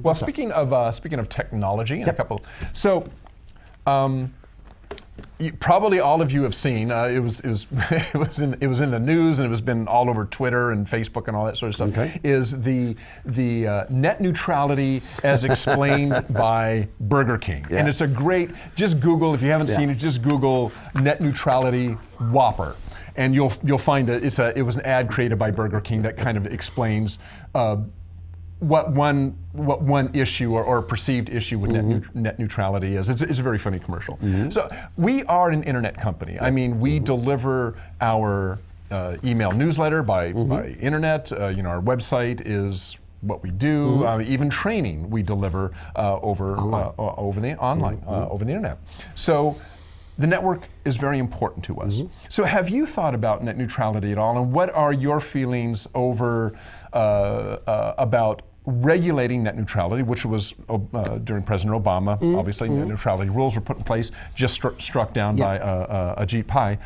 Well, speaking of technology, and a couple, so probably all of you have seen it was it was in the news, and it was been all over Twitter and Facebook and all that sort of stuff. Okay. Is the net neutrality as explained by Burger King, and it's a great. Just Google, if you haven't seen it, just Google net neutrality Whopper, and you'll find that it was an ad created by Burger King that kind of explains what one issue or perceived issue with net neutrality is. It's a very funny commercial. So we are an internet company. I mean, we deliver our email newsletter by internet. Our website is what we do. Even training we deliver over the online, over the internet. So the network is very important to us. So have you thought about net neutrality at all, and what are your feelings over about regulating net neutrality, which was during President Obama, obviously net neutrality rules were put in place, just struck down by Ajit Pai.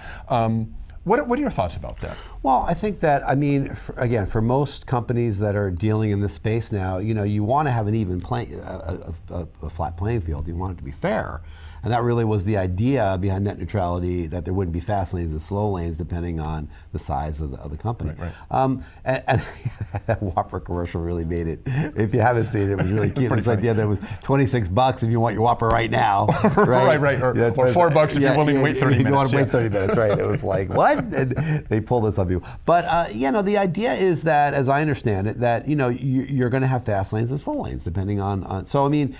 What are your thoughts about that? Well, I think that, I mean, again, for most companies that are dealing in this space now, you want to have an even a flat playing field. You want it to be fair. And that really was the idea behind net neutrality, that there wouldn't be fast lanes and slow lanes depending on the size of the company. And that Whopper commercial really made it. If you haven't seen it, it was really cute. This idea that it was $26 if you want your Whopper right now. Right. Or $4 if you're willing to wait 30 minutes. If you want to wait 30 minutes, right. It was like, what? And they pulled this on people. But, the idea is that, as I understand it, that, you're going to have fast lanes and slow lanes depending on so, I mean,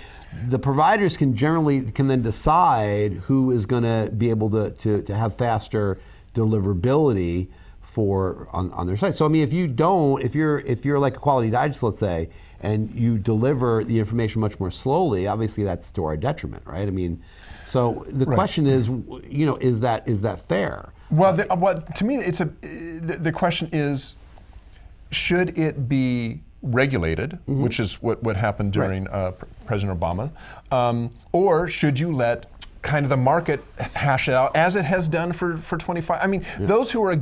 the providers can then decide who is going to be able to have faster deliverability on their site. So I mean, if you're like a Quality Digest, let's say, and you deliver the information much more slowly, obviously that's to our detriment, right? I mean, so the question is, is that fair? Well, to me, the question is, should it be regulated, which is what happened during President Obama, or should you let kind of the market hash it out as it has done for 25? I mean, those who are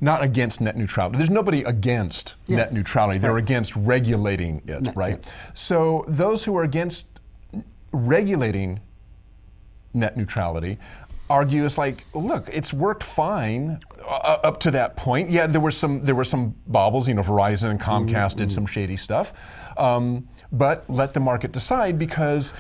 not against net neutrality. There's nobody against net neutrality. They're against regulating it, right? So those who are against regulating net neutrality argue it's like, look, it's worked fine up to that point. Yeah, there were some bobbles. Verizon and Comcast did some shady stuff, but let the market decide, because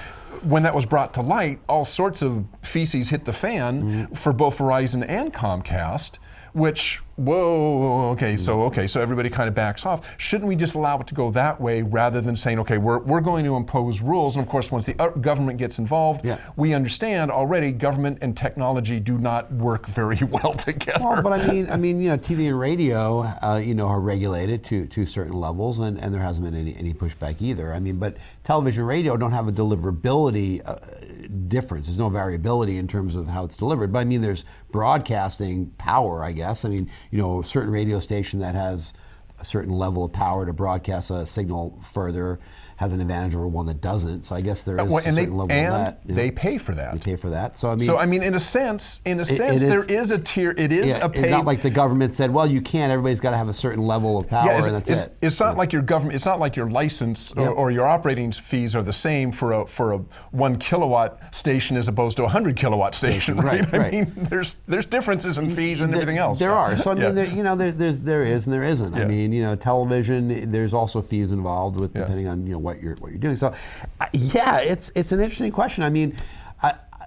when that was brought to light, all sorts of feces hit the fan for both Verizon and Comcast. Which, so everybody kind of backs off. Shouldn't we just allow it to go that way rather than saying, okay, we're going to impose rules? And of course, once the government gets involved, we understand already government and technology do not work very well together. Well, but I mean, TV and radio, are regulated to certain levels, and there hasn't been any pushback either. I mean, but television and radio don't have a deliverability difference. There's no variability in terms of how it's delivered. But I mean, there's broadcasting power, I guess. I mean, a certain radio station that has a certain level of power to broadcast a signal further has an advantage over one that doesn't. So I guess there is a certain level of that. And they pay for that. They pay for that. So I mean, in a sense, there is a tier. It is a pay. It's not like the government said, well, you can't. Everybody's got to have a certain level of power, and that's it. It's not like your government. It's not like your license or your operating fees are the same for a 1 kilowatt station as opposed to a 100 kilowatt station, right? I mean, there's differences in fees and everything else. There are. So I mean, there is and there isn't. I mean, television. There's also fees involved with depending on what you're doing. So, it's an interesting question. I mean,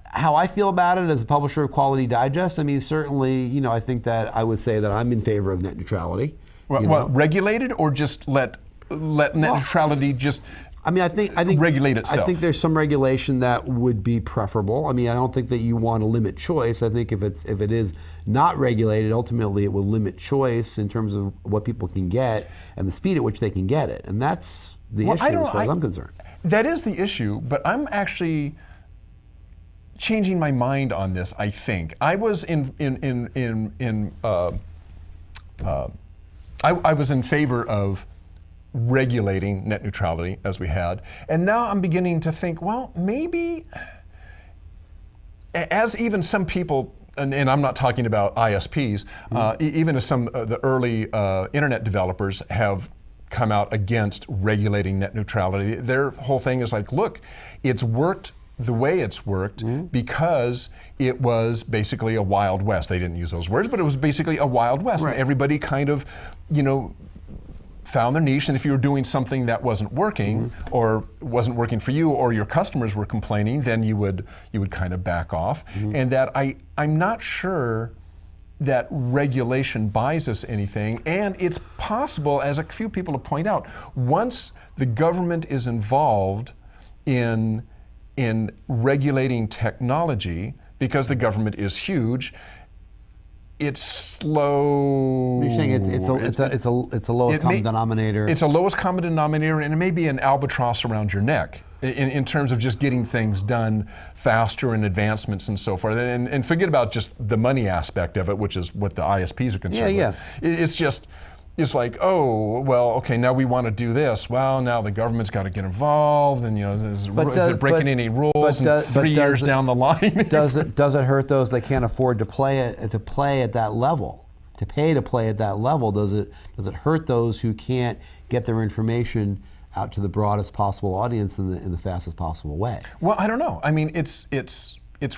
how I feel about it as a publisher of Quality Digest. I mean, certainly, I think that I would say that I'm in favor of net neutrality. Well, regulated, or just let net neutrality just. I mean, I think regulate itself. I think there's some regulation that would be preferable. I mean, I don't think that you want to limit choice. I think if it is not regulated, ultimately it will limit choice in terms of what people can get and the speed at which they can get it, and that's the issue as far as I'm concerned. That is the issue, but I'm actually changing my mind on this. I think I was I was in favor of regulating net neutrality as we had, and now I'm beginning to think, well, maybe, as even some people and I'm not talking about ISPs, even as some the early internet developers have come out against regulating net neutrality. Their whole thing is like, look, it's worked the way it's worked because it was basically a Wild West. They didn't use those words, but it was basically a Wild West. Right. And everybody kind of, found their niche, and if you were doing something that wasn't working or wasn't working for you, or your customers were complaining, then you would kind of back off. And that I'm not sure that regulation buys us anything, and it's possible, as a few people have pointed out, once the government is involved in regulating technology, because the government is huge, it's slow. You're saying it's a lowest common denominator. It's a lowest common denominator, and it may be an albatross around your neck in terms of just getting things done faster and advancements and so forth. And forget about just the money aspect of it, which is what the ISPs are concerned with. It's like, oh, well, okay, now we want to do this. Well, now the government's got to get involved, and is it breaking any rules? And 3 years down the line, does it hurt those that can't afford to play at that level, to pay to play at that level? Does it hurt those who can't get their information out to the broadest possible audience in the fastest possible way? Well, I don't know. I mean, it's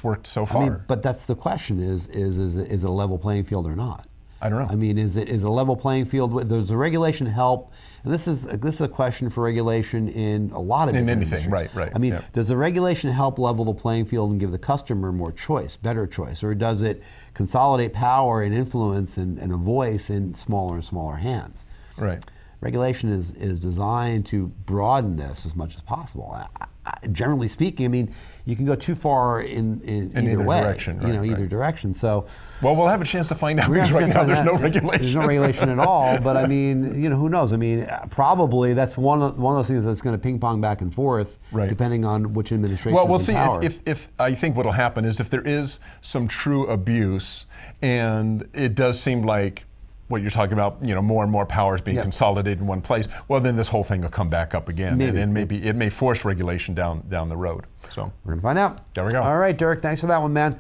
worked so far. But that's the question: is it a level playing field or not? I don't know. I mean, is a level playing field? Does the regulation help? And this is a question for regulation in a lot of different anything, industries. right. I mean, does the regulation help level the playing field and give the customer more choice, better choice, or does it consolidate power and influence and a voice in smaller and smaller hands? Right. Regulation is designed to broaden this as much as possible. Generally speaking, I mean, you can go too far in either way, direction, either direction. So, well, we'll have a chance to find out, because right now there's no regulation. There's no regulation at all. But I mean, who knows? I mean, probably that's one of those things that's going to ping pong back and forth, depending on which administration. Well, we'll is see. in power. If I think what'll happen is, if there is some true abuse, and it does seem like what you're talking about, more and more powers being consolidated in one place, well, then this whole thing will come back up again. And maybe it may force regulation down the road. So we're going to find out. There we go. All right, Dirk, thanks for that one, man.